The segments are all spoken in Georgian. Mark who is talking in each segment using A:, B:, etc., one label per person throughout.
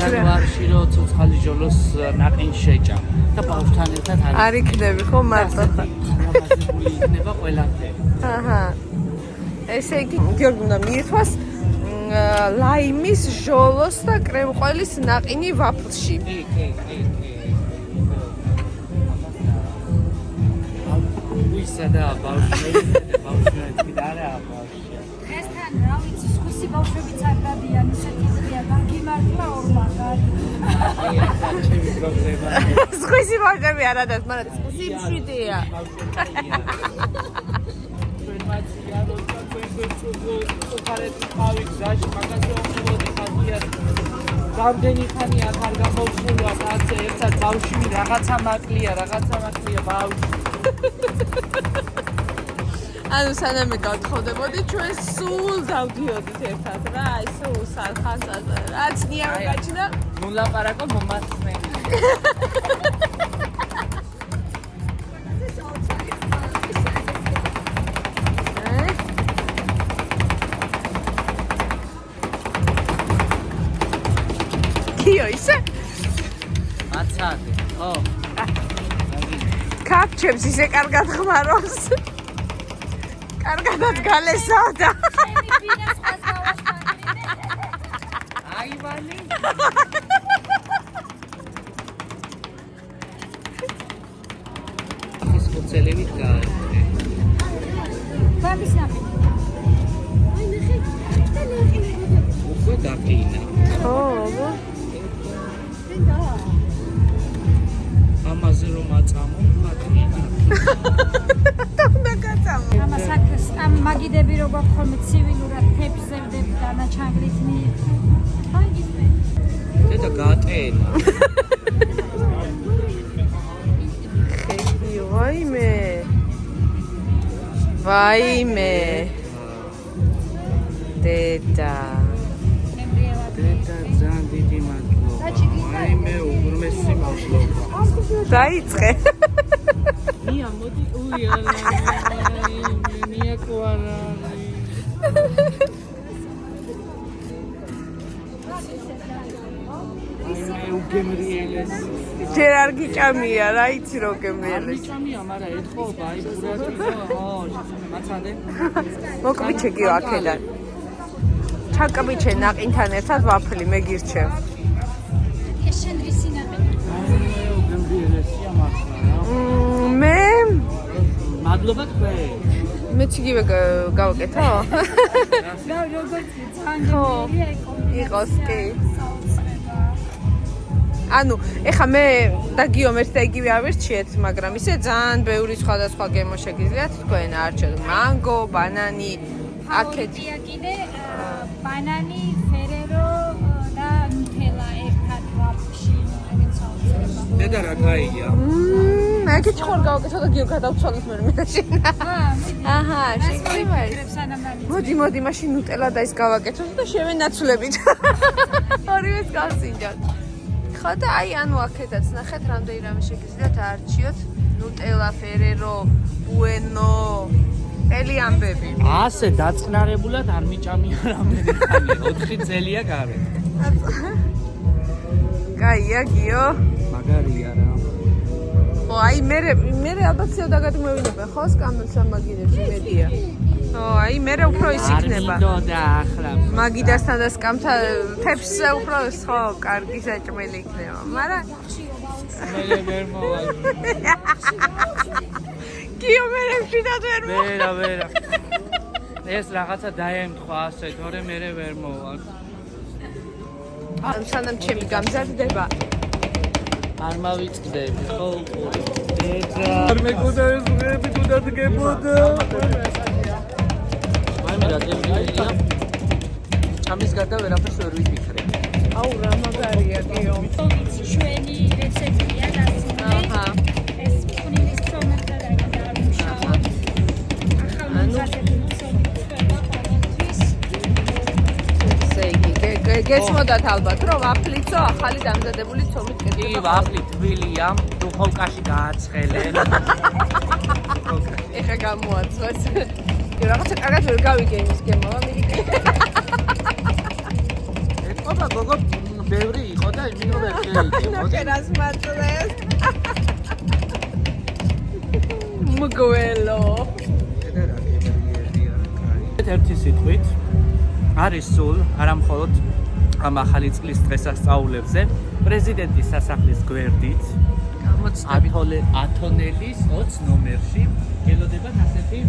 A: იანვარში რო ცოცხალი ჟოლოს ნაყინს შეჭამ და ბავშვთან ერთად
B: არ იქნები ხო მარტო
A: გამაზებული იქნება ყველაფერი.
B: აჰა. ესე იგი გიორგი უნდა მიირთვას ლაიმის ჟოლოს და კრემყველის ნაყინი ვაფლში.
C: ვისადა ბავშვები და არა ბავშვი.
D: ესთან რა ვიცი, სხვისი ბავშვებიც არ დადიან, ისეთი დღეა, გაგიმართლა ორმაგად.
C: ჩემი პრობლემა.
B: სხვისი ბავშვები არ ადას, მაგრამ სხვისი მშვიდია.
A: რამდენი ხანია არ გამოვსულა კაცი ერთად ბავშვი რაღაცა მაკლია ბავშვი.
B: ანუ სანამ გაგხოვდებოდი ჩვენ სულ დავდიოდით ერთად რა, აი სულ ხანსაზე. რაც ნიავი გაჩნდა,
A: მოლაპარაკო მომასწრე.
B: კიო ისე?
A: აცადე, ხო.
B: კაპჩებს ისე კარგად ხმარობს. კარგადად გალესავდა.
A: აივანი. ის ხოცელებით გააკეთე.
D: ბაბის ნახე. აი ნახე.
A: უკვე დაფინა.
B: ხო, აბა.
A: ამაზე რომ აწამო, მათინა.
B: უნდა გაწამო.
D: ამ მაგიდები როგორ ხოლმე ცივილურად თეფსებდები დანაჩანგრით აი ისე.
A: და გატენა.
B: ხეი, ვაიმე. დედა.
A: ძალიან დიდი მადლობა. ვაიმე, უღრმესი მადლობა.
B: დაიწყე.
A: მია მოდი უიარა. მია კვარა. უგემრიელეს.
B: ჯერ არ გიჭამია რა, იცი რო გემრიელეს.
A: გიჭამია, მაგრამ ეთხოვა, აი პურად ხო, მაცადე.
B: მოკბიჩე გიო აქედან. ჩაკბიჩე ნაყინთან ერთად ვაფლი მე გირჩევ.
D: ეს შენ რისი ნაყინი?
A: უგემრიელესია მართლა.
B: მე
A: მადლობა თქვენ.
B: მეც იგივე გავაკეთო?
D: რა როგორც ძალიან
B: იყოს კი. ანუ ეხა მე და გიომ ერთ და იგივე ავირჩიეთ, მაგრამ ისე ძალიან ბევრი სხვადასხვა გემო შეგიძლიათ თქვენ არჩევთ. მანგო, ბანანი, აქეთ.
D: კიდე ბანანი, ფერერო და ნუტელა ერთად ვაფლში აგეთ საოცრება.
A: დედა რა кайია?
B: აქეთ ხარ გავაკეთო და გიო გადავცვალოთ მე მაშინ. აჰა, შეიძლება ის. მოდი, მაშინ ნუტელა და ის გავაკეთოთ და შევენაცვლებით. ორივეს გავსინჯოთ. ხო და აი ანუ აქედაც ნახეთ რამდენი რამე შეგიძლიათ არჩიოთ. ნუტელა, ფერერო, ბუენო, ელი ამბები.
A: ასე დაწყნარებულად არ მიჭამია რამდენი ხანია, 4 წელია გარეთ.
B: კაია გიო.
A: მაგარია რა.
B: ო აი მე ალბათ დაგადმევინებენ ხო სკამელს ამ მაგიდებს იმედია. ო აი მე უფრო ის იქნება.
A: არ მინდოდა ახლა.
B: მაგიდასთან და სკამთან თეფსზე უფრო ხო კარგი საჭმელი იქნება. მაგრამ
A: მე ვერ მოვალ.
B: გიო მე შედად ვერ მოვალ.
A: ვერა. ეს რაღაცა დაემთხვა ასე, თორე მე ვერ მოვალ.
B: სანამ ჩემი გამზარდება.
A: არ მავიწყდები, ხო? დედა. არ მეკოდა ეს ღები თუ დადგებოდა. მაიმე რა გემრიელია. ამის გარდა ვერაფერს ვერ ვიფიქრე.
B: აუ რა მაგარია გიო.
D: შვენი რეცეპტია დასწრებული.
B: აჰა.
D: ეს ფუნილის წონებდა და გამშავოთ. ახალ
B: გეცმოდათ ალბათ რომ ვაფლიცო ახალი დამზადებული ცომით
A: კი, ვაფლი თბილია, დუხოვკაში გააცხელენ.
B: ეხა გამოაწვეს. რაღაცა კარგად ვერ გავიგე იმის გემო, მიდი.
A: ეთქობა გოგო ბევრი იყო და იმიტომ ვერ შეიგე.
B: ნაკერას მაწლეს. მგველო.
A: ერთი სიტყვით არის სულ არამხოლოდ ამ ახალი წლის დღესასწაულებზე პრეზიდენტის სასახლის გვერდით ათონელის 20 ნომერში ელოდება ასეთი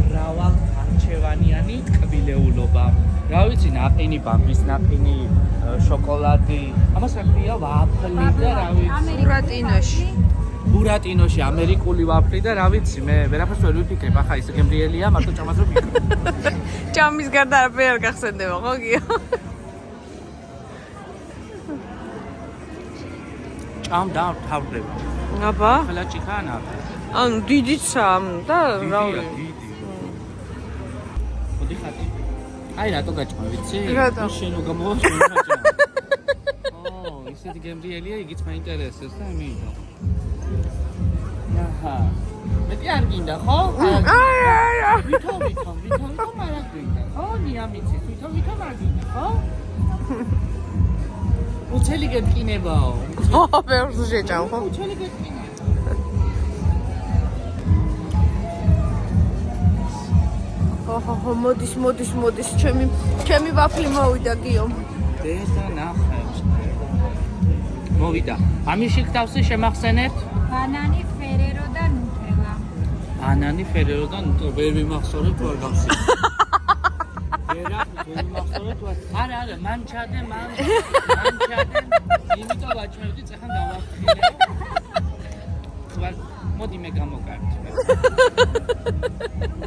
A: მრავალარჩევანიანი ტკბილეულობა. რა ვიცი, ნაყინი ბამბის ნაყინი, შოკოლადი, ამას აქვია ვაფლი და რა ვიცი. ბურატინოში ამერიკული ვაფლი და რა ვიცი, მე ვერაფერს ვერ ვიფიქრებ, ახლა ის გემრიელია, მარტო ჭამას რო ვიფიქრებ.
B: ჭამის გარდა არაფერი არ გახსენდება, ხო გიო?
A: ჭამ და თავდება.
B: აბა?
A: ხელა ჭიქანა.
B: ანუ დიდიცა და რავი.
A: მოდი ხატი. აი რატო გაჭმა, ვიცი?
B: რატო?
A: შენო გამოვაშენ გაჭმა. ისეთი გემრიელია, იგიც მაინტერესებს და ამიტომ. აჰა. მეტი არ გინდა, ხო?
B: აი.
A: ვითომ არ გინდა. ხო, ნიამიცი, ვითომ არ გინდა, ხო? უცელი გეტკინებაო.
B: ო, ბევრს შეჭამ, ხო?
A: უცელი გეტკინება.
B: ხო, მოდის, ჩემი ვაფლი მოვიდა, გიო.
A: დედა ნახევს. მოვიდა. ამის შეკთავსი შემახსენებთ?
D: ბანანი, ფერერო და ნუტელა.
A: ბანანი, ფერერო და ნუტელა. ვერ მიმახსოვრებ თუ არ გავსი. ვერ მიმახსოვრებ თუ არ. არა, მან ჩადე. იმიტომ ვაჭმევდი, ეხლა გავახილე. თვარ მოდი მე გამოგართ.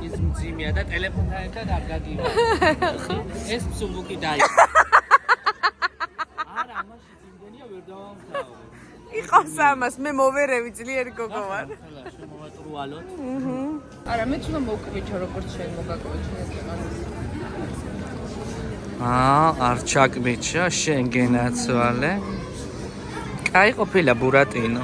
A: ის მძიმეა და ტელეფონთან ერთად არ გაგივა. ეს მსუბუქი დაიწყო. არა, ამაში ძიმდენია ვერ დავამთავრე.
B: იყავს ამას, მე მოვერევი ძლიერი გოგო ვარ.
A: ახლა შემოვატრუალოთ.
B: არა, მეც უნდა მოვკვიჩო როგორც შენ მოგაკვიჩნეს ამას.
A: არ ჩაკბიჩა, შენ გენაცვალე. კაი ყოფილა ბურატინო.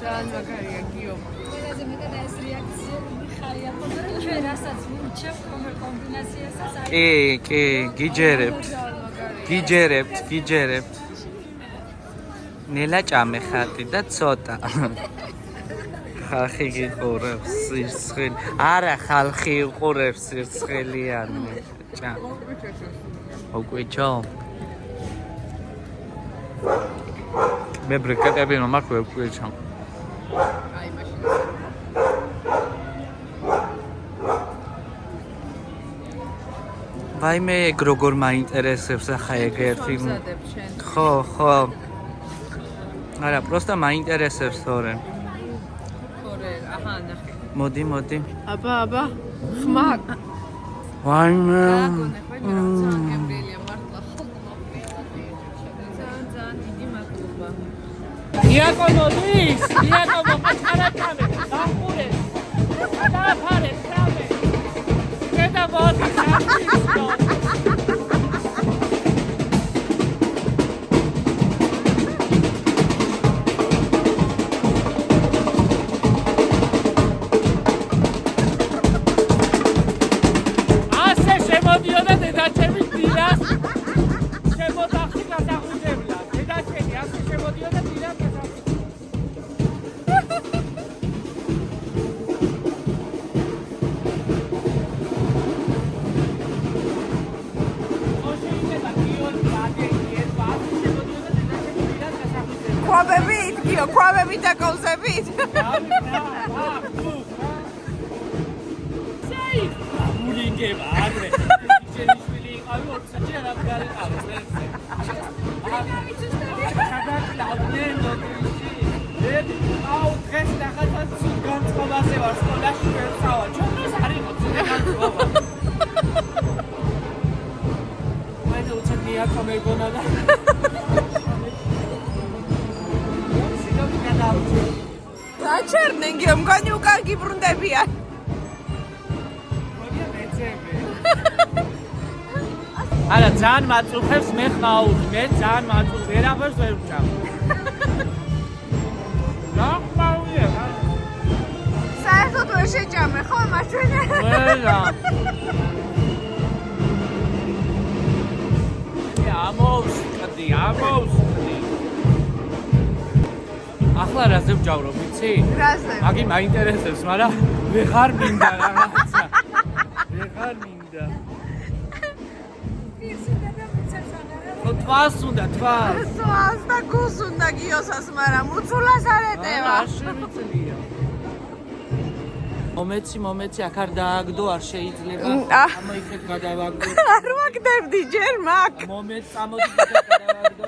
B: ძალიან მაგარია, გიო.
D: ყველაზე მეტად ეს რეაქცია ხარია, მაგრამ ჩვენ რასაც ვურჩევ კომბინაციასაც არის.
A: კი, გიჯერებთ. ნელა ჭამე ხატი და ცოტა. ხალხი გიყურებს სირცხილი. არა, ხალხი იყურებს სირცხილიანი. ჭამ. მოგვიჩო. მე ბრეკეტები რომ მაქვს ვეკვიჩო.
B: აი მაშინ.
A: ვაიმე ეგ როგორ მაინტერესებს ახლა ეგ ერთი. ხო. არა, პროსტა მაინტერესებს თორე.
B: აჰა, ნახე.
A: მოდი.
B: აბა. ხმაკ.
A: ვაიმე.
B: ძალიან გემრიელია მართლა. ძალიან დიდი მადლობა.
A: დიაკონოდის, ხარატამე, დამყურე. დააფარე, ტრამე. შედა მოდი, სამწისო. ასე შემოდიოდა დედაჩემის დილას. შემოდახი გასახუჯებლა. დედაჩემი ასე შემოდიოდა დილას გასახუჯებლა.
B: ყვავებით, გიო, ყვავებით და კოლზებით.
A: მულინგება ადრე ჯენიშვილი იყავი 20 ჯერ არ გარიყავს ერთზე. გადაკლავდნენ ნოტიში. აუ დღეს ნახატად ცუდ განწყობაზე ვარ სკოლაში ვერ წავალ. ჩვენს არ იყო ცუდი განწყობა. მე და უცებ მიაქო მეგონა და
B: დაჩერდნენ, გიო, მგონი უკან გიბრუნდებიან.
A: არა, ძალიან მაწუხებს მე ხმაური, მე ძალიან მაწუხებს, ვერაფერს ვერ ვჭამ. რა ხმაურია?
B: საერთოდ ვერ შეჭამე, ხო, მაჩვენე?
A: ვერა. ამოვსხდი. ახლა რაზე ვჯავრო, ვიცი?
B: რაზე?
A: აგი მაინტერესებს, მაგრამ ვეღარ მინდა რაღაცა. ვეღარ მინდა. თვას უნდა, თვას.
B: სვას და გულს უნდა გიოსას, მაგრამ უცულას არ ეტევა.
A: არ შემიძლია. მომეცი, აქ არ დააგდო, არ შეიძლება. ამოიქეთ გადავაგდო.
B: არ ვაგდებდი ჯერ მაგ.
A: მომეც წამოდი გადავაგდო.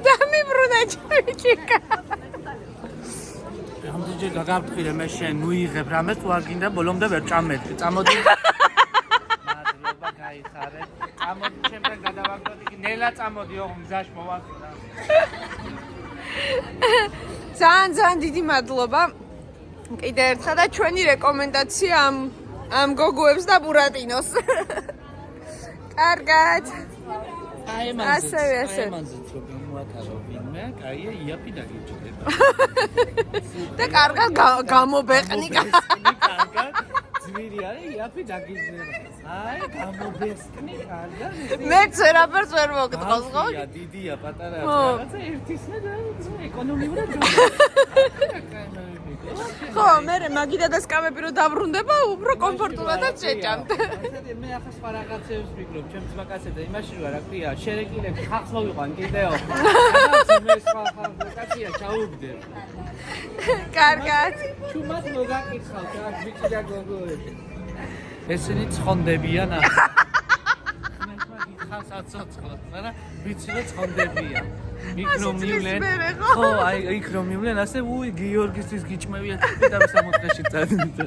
B: დამიბრუნა ჭიქა.
A: რამდენჯერ გაგაფრთხილე მე შენ მოიღებ რამეს თუ არ გინდა ბოლომდე ვერ წამეთქი. წამოდი. მადლობა, გაიხარე. წამოდი ჩემთან გადავაგდოთ იქ ნელა წამოდი ოღონდ მზაში მოვახლა.
B: ძალიან დიდი მადლობა. კიდე ერთხელ და ჩვენი რეკომენდაცია ამ გოგოებს და ბურატინოს. კარგად. ასევე.
A: მანძით რომ მოატარო ვინმე, კაია იაფი დაგიჭდება.
B: და კარგად გამობეყნი.
A: კარგად. ძვირი არის იაფი დაგიჭდება. აი, გამობესკნი კარგად.
B: მეც ვერაფერს ვერ მოგწყავს ხო?
A: დიდია, პატარა რაღაცა ერთისნა და ეკონომიურად
B: ხო, მე მაგიდა და სკამები რო დაბრუნდება, უფრო კომფორტულადაც შეჭამთ.
A: მე ახლა სხვა რაღაცებს ვფიქრობ, ჩემს მაგაცებს და იმაში რა ქვია, შერეკილები ხალხს მოვიყვან კიდეო. რაღაცა მე სხვა ხალხია ჩაუგდებ.
B: კარგად.
A: ჩუმად მოგაკითხავთ რა ბიჭი და გოგოები. ესენი ცხონდებიან ახლა. მე თქვა საცოცხლოდ, მაგრამ ვიცი რომ ცხონდებიან. იქ რომ მივლენ. ხო, აი იქ რომ მივლენ, ასე უი გიორგისთვის გიჭმევიან და 60-ში წადით.